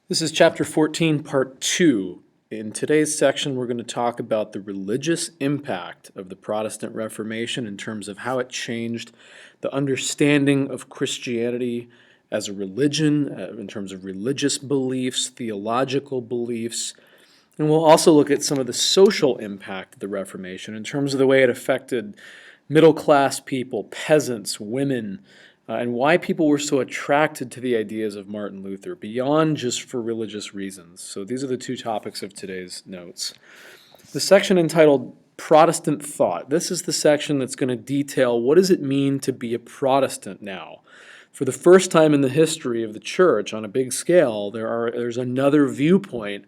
This is chapter 14, part 2. In today's section, we're going to talk about the religious impact of the Protestant Reformation in terms of how it changed the understanding of Christianity as a religion, in terms of religious beliefs, theological beliefs. And we'll also look at some of the social impact of the Reformation in terms of the way it affected middle-class people, peasants, women, and why people were so attracted to the ideas of Martin Luther beyond just for religious reasons. So these are the two topics of today's notes. The section entitled Protestant Thought. This is the section that's going to detail what does it mean to be a Protestant now. For the first time in the history of the church on a big scale, there's another viewpoint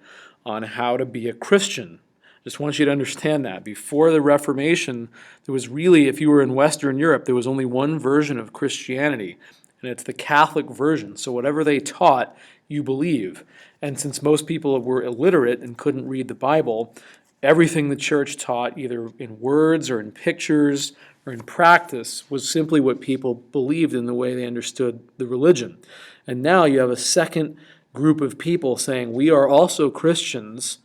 on how to be a Christian. Just want you to understand that. Before the Reformation, there was really, if you were in Western Europe, there was only one version of Christianity, and it's the Catholic version. So whatever they taught, you believe. And since most people were illiterate and couldn't read the Bible, everything the church taught, either in words or in pictures or in practice, was simply what people believed in the way they understood the religion. And now you have a second group of people saying, we are also Christians,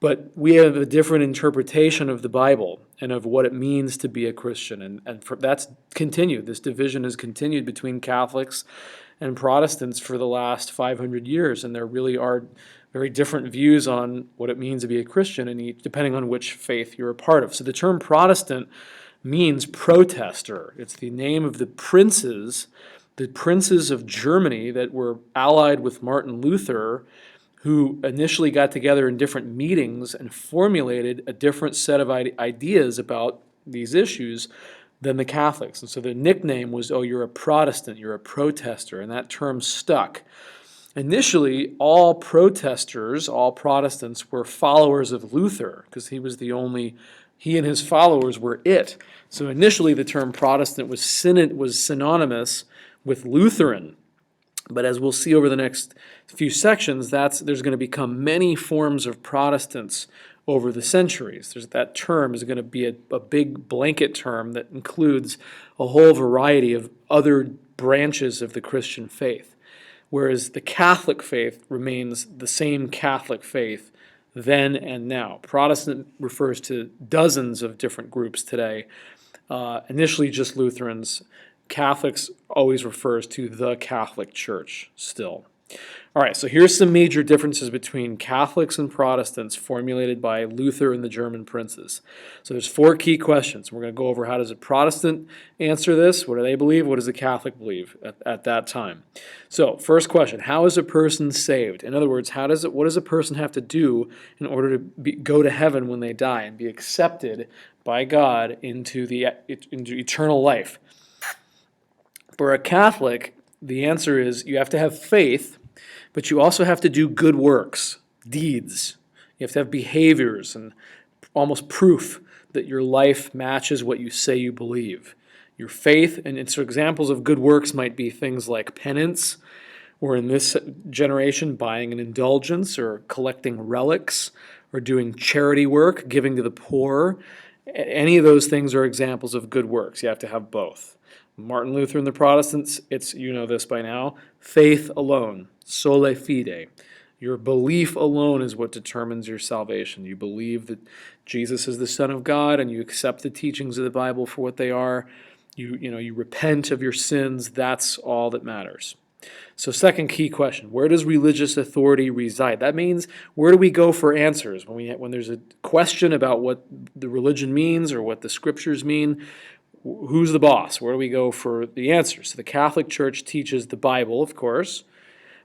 but we have a different interpretation of the Bible and of what it means to be a Christian. That's continued. This division has continued between Catholics and Protestants for the last 500 years, and there really are very different views on what it means to be a Christian, and depending on which faith you're a part of. So the term Protestant means protester. It's the name of the princes of Germany that were allied with Martin Luther, who initially got together in different meetings and formulated a different set of ideas about these issues than the Catholics. And so the nickname was, oh, you're a Protestant, you're a protester, and that term stuck. Initially, all protesters, all Protestants, were followers of Luther, because he and his followers were it. So initially the term Protestant was synonymous with Lutheran. But as we'll see over the next few sections, there's going to become many forms of Protestants over the centuries. That term is going to be a big blanket term that includes a whole variety of other branches of the Christian faith, whereas the Catholic faith remains the same Catholic faith then and now. Protestant refers to dozens of different groups today, initially just Lutherans. Catholics always refers to the Catholic Church still. All right, so here's some major differences between Catholics and Protestants formulated by Luther and the German princes. So there's 4 key questions. We're going to go over how does a Protestant answer this, what do they believe, what does a Catholic believe at that time. So first question, how is a person saved? In other words, what does a person have to do in order to go to heaven when they die and be accepted by God into eternal life? For a Catholic, the answer is you have to have faith, but you also have to do good works, deeds. You have to have behaviors and almost proof that your life matches what you say you believe. Your faith, and so examples of good works might be things like penance, or in this generation, buying an indulgence or collecting relics or doing charity work, giving to the poor. Any of those things are examples of good works. You have to have both. Martin Luther and the Protestants, you know this by now, faith alone, sola fide. Your belief alone is what determines your salvation. You believe that Jesus is the Son of God and you accept the teachings of the Bible for what they are. You repent of your sins. That's all that matters. So second key question, where does religious authority reside? That means where do we go for answers? When there's a question about what the religion means or what the scriptures mean, who's the boss? Where do we go for the answers? So the Catholic Church teaches the Bible, of course,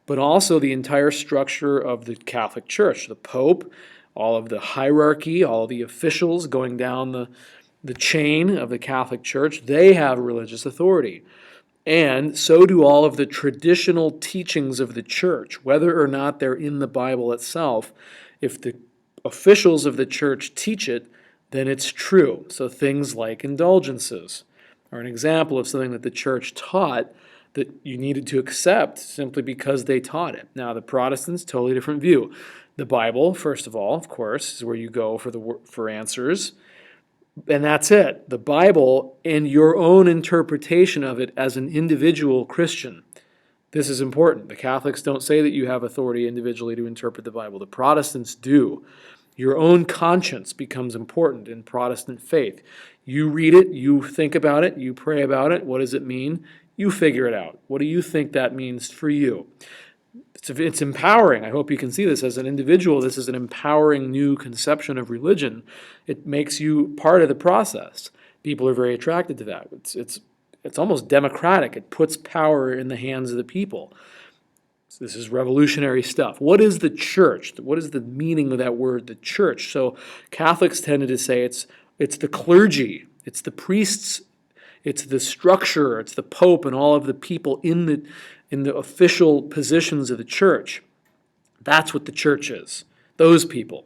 but also the entire structure of the Catholic Church, the Pope, all of the hierarchy, all of the officials going down the chain of the Catholic Church, they have religious authority. And so do all of the traditional teachings of the Church, whether or not they're in the Bible itself. If the officials of the Church teach it, then it's true. So things like indulgences are an example of something that the church taught that you needed to accept simply because they taught it. Now, the Protestants, totally different view. The Bible, first of all, of course, is where you go for answers. And that's it. The Bible and your own interpretation of it as an individual Christian. This is important. The Catholics don't say that you have authority individually to interpret the Bible. The Protestants do. Your own conscience becomes important in Protestant faith. You read it, you think about it, you pray about it. What does it mean? You figure it out. What do you think that means for you? It's empowering. I hope you can see this as an individual. This is an empowering new conception of religion. It makes you part of the process. People are very attracted to that. It's almost democratic. It puts power in the hands of the people. So this is revolutionary stuff. What is the church? What is the meaning of that word, the church? So Catholics tended to say it's the clergy, it's the priests, it's the structure, it's the Pope and all of the people in the official positions of the church. That's what the church is, those people.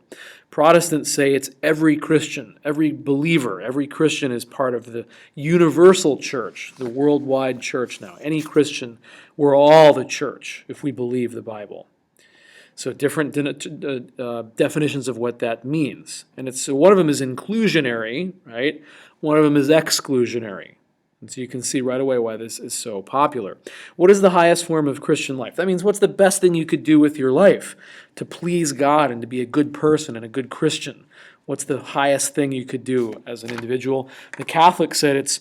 Protestants say it's every Christian, every believer, every Christian is part of the universal church, the worldwide church now. Any Christian, we're all the church if we believe the Bible. So different definitions of what that means. And so one of them is inclusionary, right? One of them is exclusionary. And so you can see right away why this is so popular. What is the highest form of Christian life? That means what's the best thing you could do with your life to please God and to be a good person and a good Christian? What's the highest thing you could do as an individual? The Catholic said it's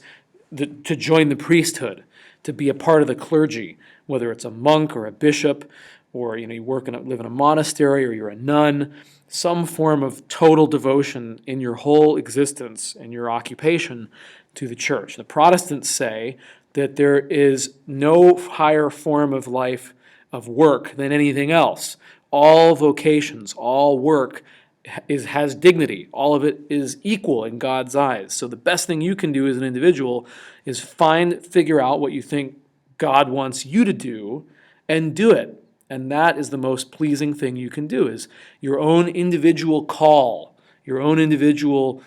to join the priesthood, to be a part of the clergy, whether it's a monk or a bishop, or you live in a monastery, or you're a nun, some form of total devotion in your whole existence and your occupation to the church. The Protestants say that there is no higher form of life, of work, than anything else. All vocations, all work has dignity. All of it is equal in God's eyes. So the best thing you can do as an individual is figure out what you think God wants you to do and do it. And that is the most pleasing thing you can do, is your own individual call, your own individual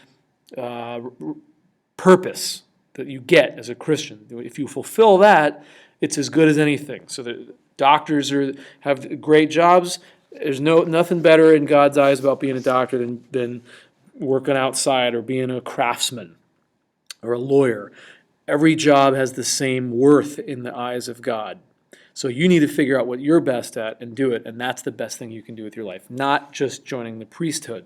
purpose that you get as a Christian. If you fulfill that, it's as good as anything. So the doctors have great jobs. There's nothing better in God's eyes about being a doctor than working outside or being a craftsman or a lawyer. Every job has the same worth in the eyes of God. So you need to figure out what you're best at and do it, and that's the best thing you can do with your life, not just joining the priesthood.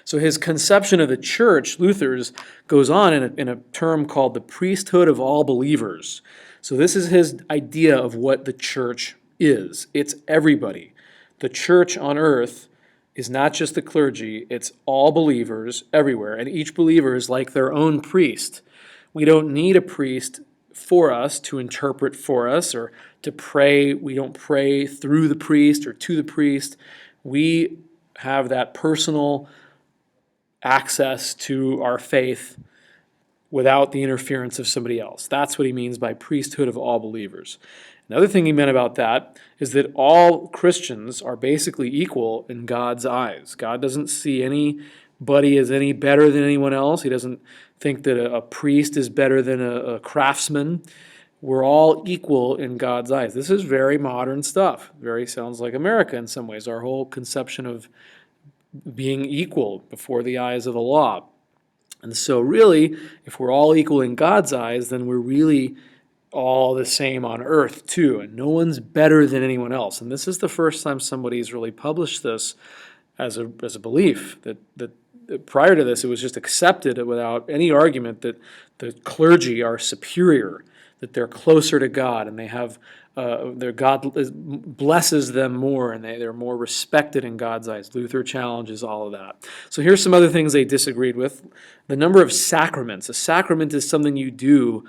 So his conception of the church, Luther's, goes on in a term called the priesthood of all believers. So this is his idea of what the church is. It's everybody. The church on earth is not just the clergy, it's all believers everywhere, and each believer is like their own priest. We don't need a priest for us to interpret for us or to pray. We don't pray through the priest or to the priest. We have that personal access to our faith without the interference of somebody else. That's what he means by priesthood of all believers. Another thing he meant about that is that all Christians are basically equal in God's eyes. God doesn't see anybody as any better than anyone else. He doesn't think that a priest is better than a craftsman. We're all equal in God's eyes. This is very modern stuff. Very sounds like America in some ways. Our whole conception of being equal before the eyes of the law. And so really, if we're all equal in God's eyes, then we're really all the same on earth too, and no one's better than anyone else. And this is the first time somebody's really published this as a belief, that prior to this it was just accepted without any argument that the clergy are superior, that they're closer to God, and they have their God blesses them more, and they're more respected in God's eyes. Luther challenges all of that. So here's some other things they disagreed with. The number of sacraments. A sacrament is something you do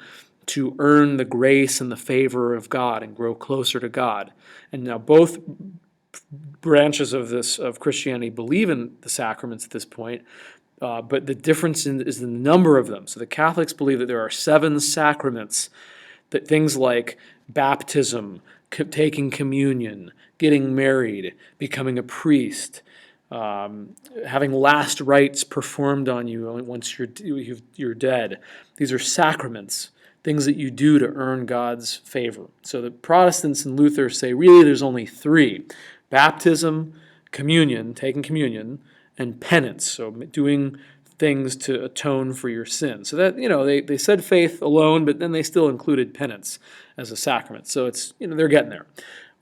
to earn the grace and the favor of God and grow closer to God. And now both branches of Christianity believe in the sacraments at this point, but the difference is the number of them. So the Catholics believe that there are 7 sacraments, that things like baptism, taking communion, getting married, becoming a priest, having last rites performed on you once you're dead. These are sacraments, things that you do to earn God's favor. So the Protestants and Luther say really there's only 3: baptism, communion, taking communion, and penance, so doing things to atone for your sins. So that, they said faith alone, but then they still included penance as a sacrament. So it's, they're getting there.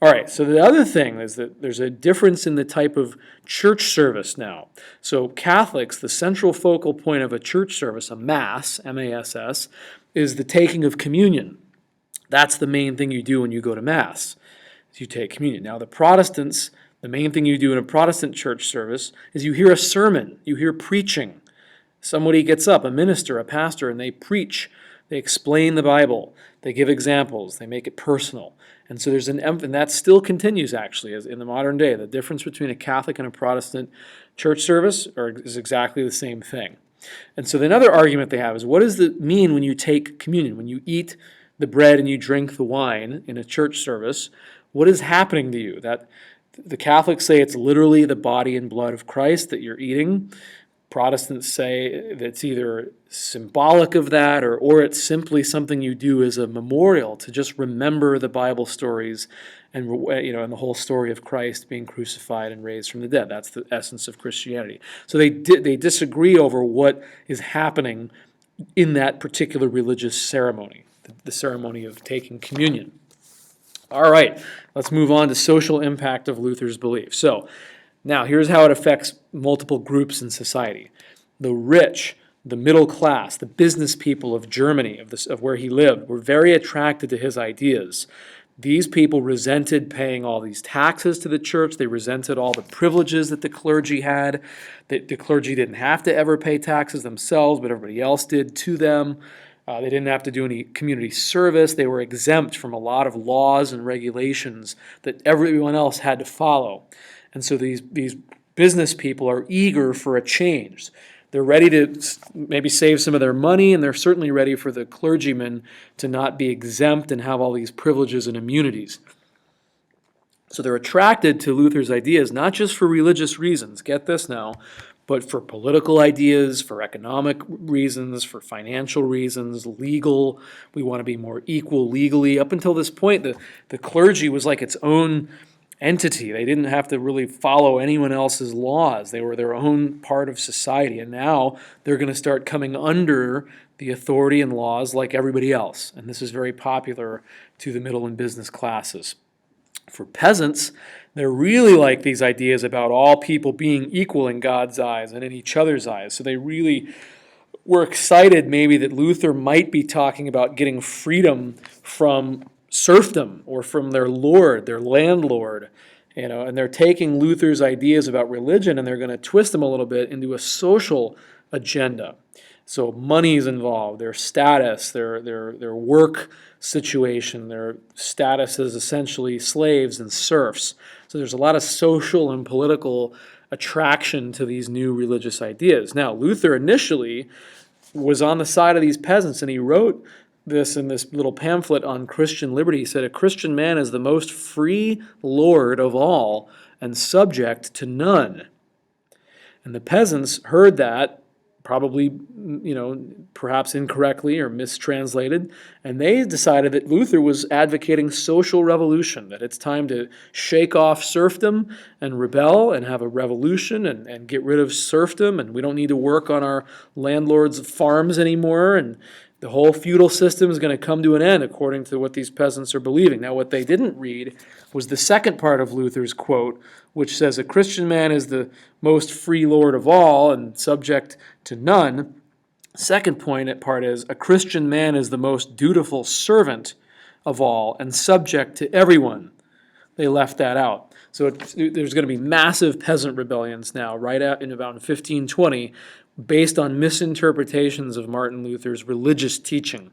All right, so the other thing is that there's a difference in the type of church service now. So Catholics, the central focal point of a church service, a Mass, M-A-S-S, is the taking of communion. That's the main thing you do when you go to Mass, is you take communion. Now the Protestants, the main thing you do in a Protestant church service is you hear a sermon, you hear preaching. Somebody gets up, a minister, a pastor, and they preach. They explain the Bible. They give examples. They make it personal. And so there's and that still continues actually as in the modern day. The difference between a Catholic and a Protestant church service is exactly the same thing. And so another argument they have is, what does it mean when you take communion? When you eat the bread and you drink the wine in a church service, what is happening to you? That the Catholics say it's literally the body and blood of Christ that you're eating. Protestants say that it's either symbolic of that or it's simply something you do as a memorial to just remember the Bible stories and and the whole story of Christ being crucified and raised from the dead. That's the essence of Christianity. So they disagree over what is happening in that particular religious ceremony, the ceremony of taking communion. All right, let's move on to social impact of Luther's belief. So now here's how it affects multiple groups in society. The rich, the middle class, the business people of Germany, of where he lived, were very attracted to his ideas. These people resented paying all these taxes to the church. They resented all the privileges that the clergy had. The clergy didn't have to ever pay taxes themselves, but everybody else did to them. They didn't have to do any community service. They were exempt from a lot of laws and regulations that everyone else had to follow. And so these business people are eager for a change. They're ready to maybe save some of their money, and they're certainly ready for the clergymen to not be exempt and have all these privileges and immunities. So they're attracted to Luther's ideas, not just for religious reasons, get this now, but for political ideas, for economic reasons, for financial reasons, legal. We want to be more equal legally. Up until this point, the clergy was like its own entity. They didn't have to really follow anyone else's laws. They were their own part of society, and now they're going to start coming under the authority and laws like everybody else. And this is very popular to the middle and business classes. For peasants, they're really like these ideas about all people being equal in God's eyes and in each other's eyes. So they really were excited maybe that Luther might be talking about getting freedom from serfdom or from their lord, their landlord, and they're taking Luther's ideas about religion and they're going to twist them a little bit into a social agenda. So money's involved, their status, their work situation, their status as essentially slaves and serfs. So there's a lot of social and political attraction to these new religious ideas. Now, Luther initially was on the side of these peasants, and he wrote this in this little pamphlet on Christian liberty. He said, "A Christian man is the most free lord of all and subject to none." And the peasants heard that, probably, perhaps incorrectly or mistranslated, and they decided that Luther was advocating social revolution, that it's time to shake off serfdom and rebel and have a revolution and get rid of serfdom, and we don't need to work on our landlords' farms anymore, and the whole feudal system is going to come to an end according to what these peasants are believing. Now, what they didn't read was the second part of Luther's quote, which says, "A Christian man is the most free lord of all and subject to none." Second part is, "A Christian man is the most dutiful servant of all and subject to everyone." They left that out. So there's going to be massive peasant rebellions now, right out in about 1520, based on misinterpretations of Martin Luther's religious teaching.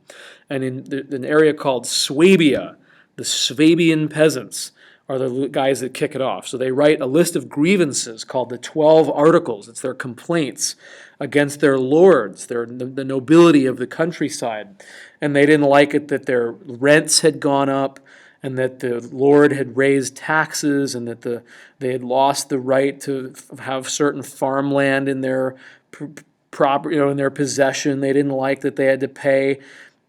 And in an area called Swabia, the Swabian peasants are the guys that kick it off. So they write a list of grievances called the 12 Articles. It's their complaints against their lords, the nobility of the countryside. And they didn't like it that their rents had gone up, and that the Lord had raised taxes, and that they had lost the right to have certain farmland in their property, in their possession. They didn't like that they had to pay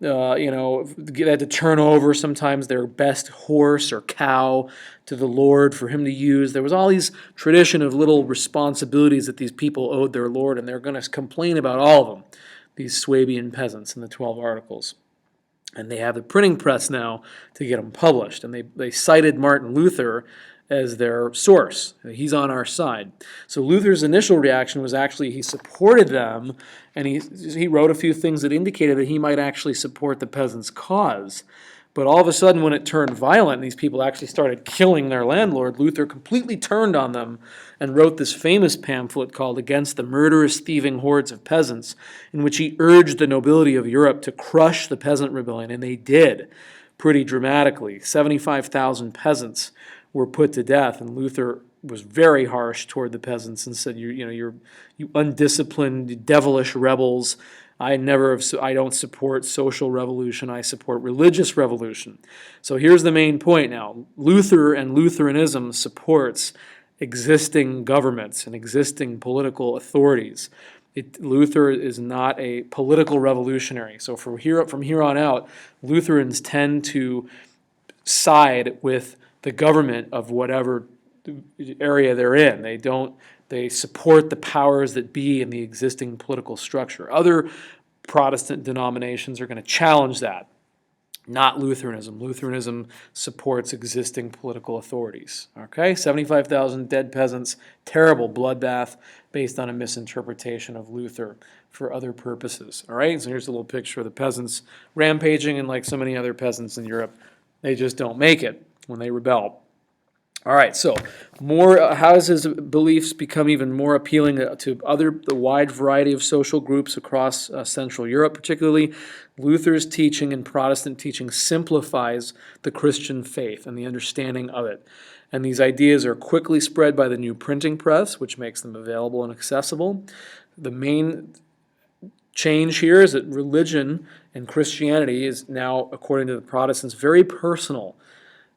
they had to turn over sometimes their best horse or cow to the Lord for him to use. There was all these tradition of little responsibilities that these people owed their Lord, and they're going to complain about all of them, these Swabian peasants in the 12 Articles. And they have the printing press now to get them published. And they cited Martin Luther as their source. He's on our side. So Luther's initial reaction was actually he supported them, and he wrote a few things that indicated that he might actually support the peasants' cause. But all of a sudden, when it turned violent and these people actually started killing their landlord, Luther completely turned on them and wrote this famous pamphlet called Against the Murderous Thieving Hordes of Peasants, in which he urged the nobility of Europe to crush the peasant rebellion, and they did pretty dramatically. 75,000 peasants were put to death, and Luther was very harsh toward the peasants and said, you undisciplined, devilish rebels. I don't support social revolution. I support religious revolution. So here's the main point now. Luther and Lutheranism supports existing governments and existing political authorities. Luther is not a political revolutionary. So from here on out, Lutherans tend to side with the government of whatever area they're in. They support the powers that be in the existing political structure. Other Protestant denominations are going to challenge that, not Lutheranism. Lutheranism supports existing political authorities. Okay, 75,000 dead peasants, terrible bloodbath based on a misinterpretation of Luther for other purposes. All right, so here's a little picture of the peasants rampaging, and like so many other peasants in Europe, they just don't make it when they rebel. All right, so how does his beliefs become even more appealing to the wide variety of social groups across Central Europe, particularly? Luther's teaching and Protestant teaching simplifies the Christian faith and the understanding of it. And these ideas are quickly spread by the new printing press, which makes them available and accessible. The main change here is that religion and Christianity is now, according to the Protestants, very personal.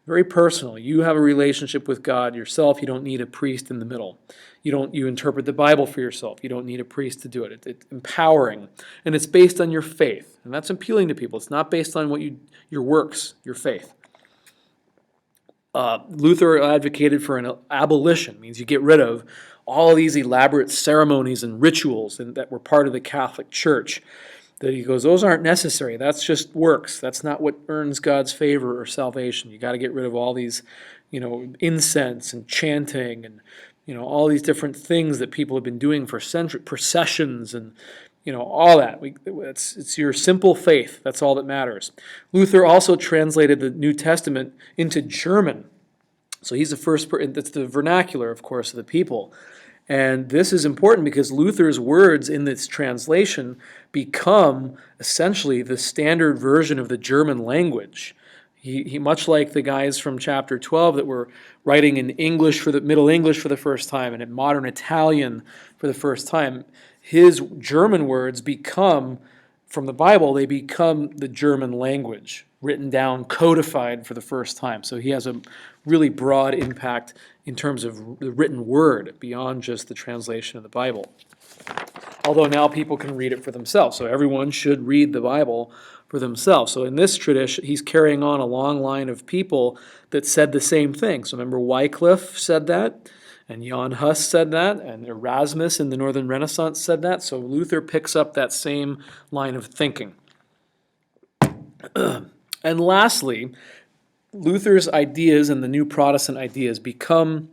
Very personal. You have a relationship with God yourself. You don't need a priest in the middle. You interpret the Bible for yourself. You don't need a priest to do it. It's empowering, and it's based on your faith, and that's appealing to people. It's not based on your works, your faith. Luther advocated for an abolition, means you get rid of all these elaborate ceremonies and rituals that were part of the Catholic Church. That he goes, those aren't necessary. That's just works. That's not what earns God's favor or salvation. You got to get rid of all these, incense and chanting and, all these different things that people have been doing for centuries, processions and, all that. It's your simple faith. That's all that matters. Luther also translated the New Testament into German. So he's the first person. That's the vernacular, of course, of the people. And this is important because Luther's words in this translation become essentially the standard version of the German language. He much like the guys from chapter 12 that were writing in English for the Middle English for the first time and in modern Italian for the first time, his German words become, from the Bible, they become the German language, written down, codified for the first time. So he has a really broad impact in terms of the written word beyond just the translation of the Bible. Although now people can read it for themselves, so everyone should read the Bible for themselves. So in this tradition, he's carrying on a long line of people that said the same thing. So remember Wycliffe said that, and Jan Hus said that, and Erasmus in the Northern Renaissance said that. So Luther picks up that same line of thinking. And lastly, Luther's ideas and the new Protestant ideas become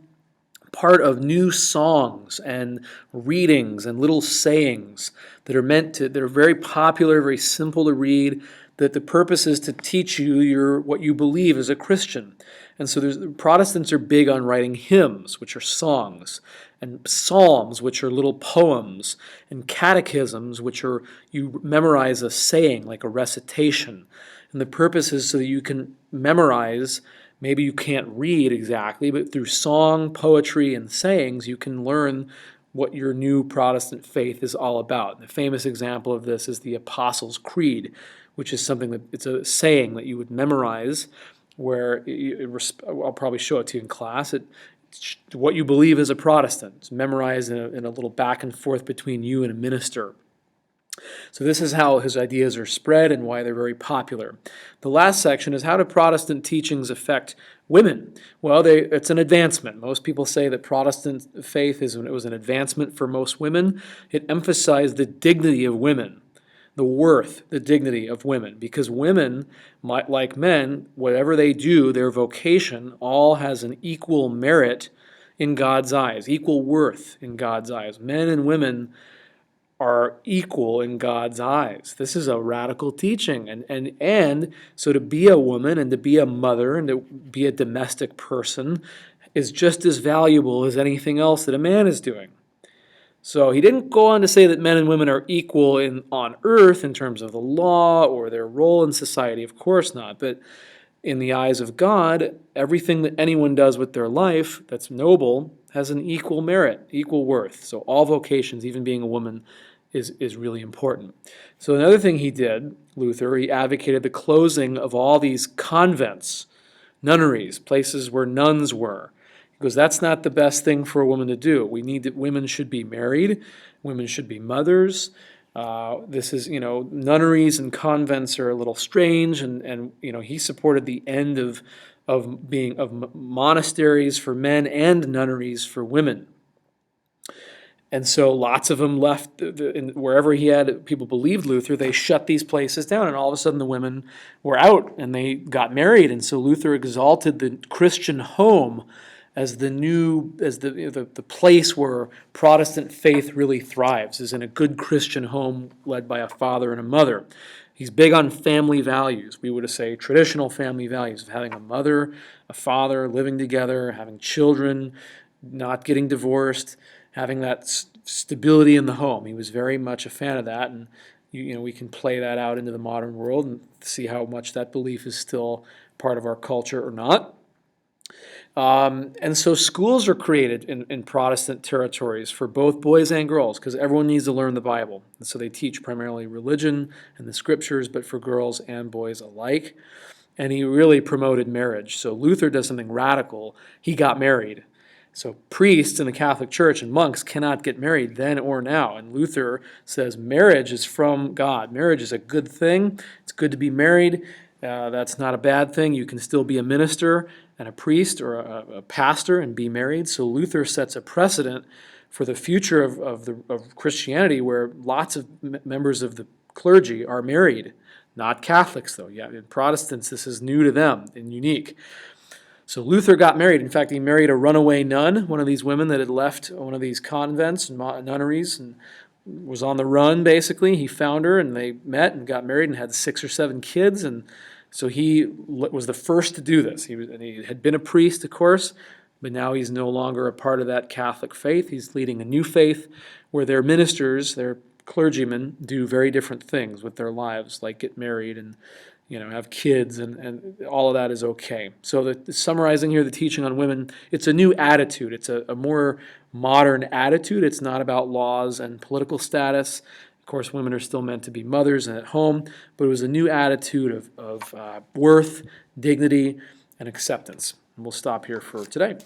part of new songs and readings and little sayings that are very popular, very simple to read, that the purpose is to teach you what you believe as a Christian. And so Protestants are big on writing hymns, which are songs, and psalms, which are little poems, and catechisms, which are you memorize a saying, like a recitation. And the purpose is so that you can memorize. Maybe you can't read exactly, but through song, poetry, and sayings, you can learn what your new Protestant faith is all about. The famous example of this is the Apostles' Creed, which is it's a saying that you would memorize, where I'll probably show it to you in class. It's what you believe as a Protestant. It's memorized in a little back and forth between you and a minister. So this is how his ideas are spread and why they're very popular. The last section is how do Protestant teachings affect women? Well, it's an advancement. Most people say that Protestant faith was an advancement for most women. It emphasized the dignity of women, the worth, the dignity of women, because women, like men, whatever they do, their vocation all has an equal merit in God's eyes, equal worth in God's eyes. Men and women are equal in God's eyes. This is a radical teaching. And so to be a woman and to be a mother and to be a domestic person is just as valuable as anything else that a man is doing. So he didn't go on to say that men and women are equal on earth in terms of the law or their role in society. Of course not. But in the eyes of God, everything that anyone does with their life that's noble has an equal merit, equal worth. So all vocations, even being a woman, is really important. So another thing he did, Luther, he advocated the closing of all these convents, nunneries, places where nuns were, because that's not the best thing for a woman to do. Women should be married, women should be mothers. This is, nunneries and convents are a little strange, and he supported the end of monasteries for men and nunneries for women. And so lots of them left, wherever he had people believed Luther, they shut these places down, and all of a sudden the women were out and they got married. And so Luther exalted the Christian home as the place where Protestant faith really thrives, is in a good Christian home led by a father and a mother. He's big on family values. We would say traditional family values of having a mother, a father, living together, having children, not getting divorced, having that stability in the home. He was very much a fan of that, and we can play that out into the modern world and see how much that belief is still part of our culture or not. And so schools are created in Protestant territories for both boys and girls, because everyone needs to learn the Bible. And so they teach primarily religion and the scriptures, but for girls and boys alike. And he really promoted marriage. So Luther does something radical. He got married. So priests in the Catholic Church and monks cannot get married then or now. And Luther says marriage is from God. Marriage is a good thing. It's good to be married. That's not a bad thing. You can still be a minister and a priest or a pastor and be married. So Luther sets a precedent for the future of Christianity, where lots of members of the clergy are married. Not Catholics, though. Yeah, in Protestants, this is new to them and unique. So Luther got married. In fact, he married a runaway nun, one of these women that had left one of these convents and nunneries and was on the run, basically. He found her, and they met and got married and had 6 or 7 kids. And so he was the first to do this. He had been a priest, of course, but now he's no longer a part of that Catholic faith. He's leading a new faith where their ministers, their clergymen, do very different things with their lives, like get married and have kids, and all of that is okay. So summarizing here the teaching on women, it's a new attitude. It's a more modern attitude. It's not about laws and political status. Of course, women are still meant to be mothers and at home, but it was a new attitude of worth, dignity, and acceptance. And we'll stop here for today.